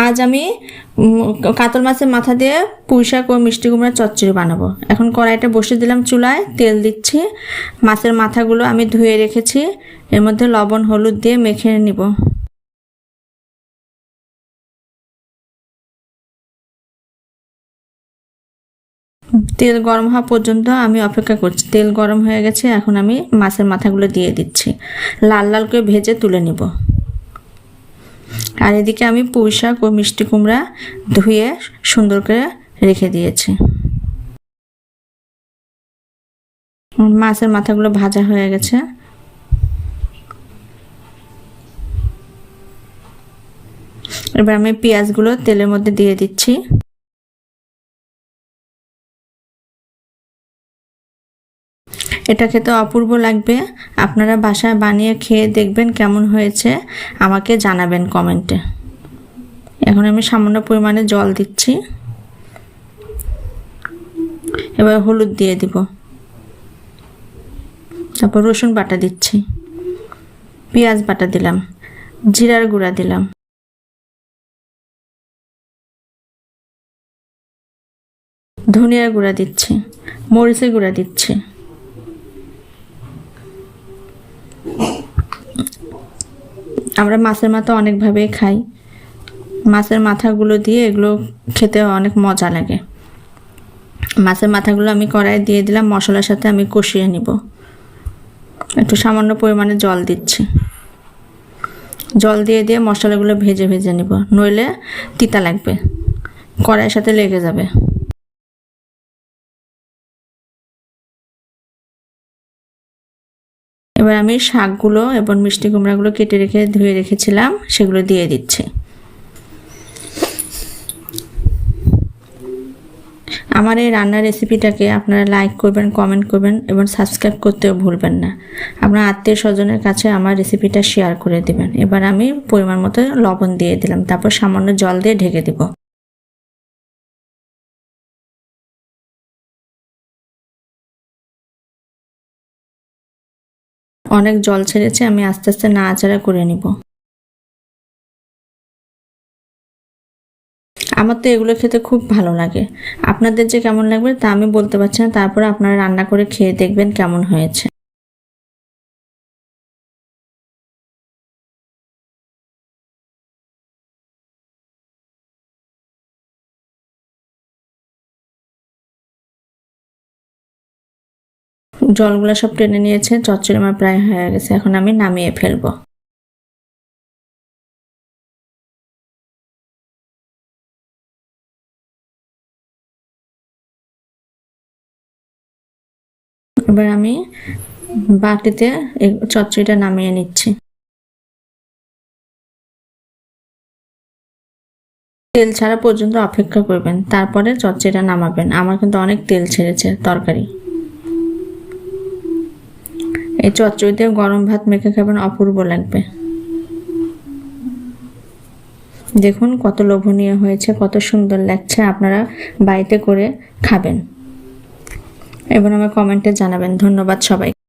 আজ আমি কাতল মাছের মাথা দিয়ে পুঁই শাক ও মিষ্টি কুমড়ার চচ্চড়ি বানাবো। এখন কড়াইটা বসিয়ে দিলাম চুলায়, তেল দিচ্ছি। মাছের মাথাগুলো আমি ধুয়ে রেখেছি, এর মধ্যে লবণ হলুদ দিয়ে মেখে নিব। তেল গরম হওয়া পর্যন্ত আমি অপেক্ষা করছি। তেল গরম হয়ে গেছে, এখন আমি মাছের মাথাগুলো দিয়ে দিচ্ছি, লাল লাল করে ভেজে তুলে নিব। আর এদিকে আমি পুঁই শাক ও মিষ্টি কুমড়া ধুয়ে সুন্দর করে রেখে দিয়েছি। মাছের মাথাগুলো ভাজা হয়ে গেছে। এবার আমি পেঁয়াজগুলো তেলের মধ্যে দিয়ে দিচ্ছি। এটা খেতে অপূর্ব লাগবে। আপনারা বাসায় বানিয়ে খেয়ে দেখবেন কেমন হয়েছে, আমাকে জানাবেন কমেন্টে। এখন আমি সামান্য পরিমাণে জল দিচ্ছি। এবার হলুদ দিয়ে দিব, তারপর রসুন বাটা দিচ্ছি, পেঁয়াজ বাটা দিলাম, জিরার গুঁড়া দিলাম, ধনিয়ার গুঁড়া দিচ্ছি, মরিচের গুঁড়া দিচ্ছি। আমরা মাছের মাথা অনেকভাবে খাই। মাছের মাথাগুলো দিয়ে এগুলো খেতে অনেক মজা লাগে। মাছের মাথাগুলো আমি কড়াইয়ে দিয়ে দিলাম, মশলার সাথে আমি কষিয়ে নিব। একটু সামান্য পরিমাণে জল দিচ্ছি। জল দিয়ে দিয়ে মশলাগুলো ভেজে ভেজে নিব, নইলে তিতা লাগবে, কড়াইয়ের সাথে লেগে যাবে। এবার আমি শাকগুলো এবং মিষ্টি কুমড়াগুলো কেটে রেখে ধুয়ে রেখেছিলাম, সেগুলো দিয়ে দিচ্ছি। আমার এই রান্নার রেসিপিটাকে আপনারা লাইক করবেন, কমেন্ট করবেন এবং সাবস্ক্রাইব করতেও ভুলবেন না। আপনার আত্মীয় স্বজনের কাছে আমার রেসিপিটা শেয়ার করে দিবেন। এবার আমি পরিমাণ মতো লবণ দিয়ে দিলাম, তারপর সামান্য জল দিয়ে ঢেকে দিব। অনেক জল ছেড়েছে, আমি আস্তে আস্তে নাড়াচাড়া করে নিব। আমার তো এগুলো খেতে খুব ভালো লাগে। আপনাদের যে কেমন লাগবে তা আমি বলতে পারছি না, তারপরে আপনারা রান্না করে খেয়ে দেখবেন কেমন হয়েছে। জলগুলো সব টেনে নিয়েছে, চচ্চড়ি আমার প্রায় হয়ে গেছে। এখন আমি নামিয়ে ফেলবো। এবার আমি বাটিতে চচ্চড়িটা নামিয়ে নিচ্ছি। তেল ছাড়া পর্যন্ত অপেক্ষা করবেন, তারপরে চচ্চড়িটা নামাবেন। আমার কিন্তু অনেক তেল ছেড়েছে তরকারি। এই চচ্চড়ি দিয়ে গরম ভাত মেখে খাবেন, অপূর্ব লাগবে। দেখুন কত লোভনীয় হয়েছে, কত সুন্দর লাগছে। আপনারা বাড়িতে করে খাবেন এবং আমার কমেন্টে জানাবেন। ধন্যবাদ সবাই।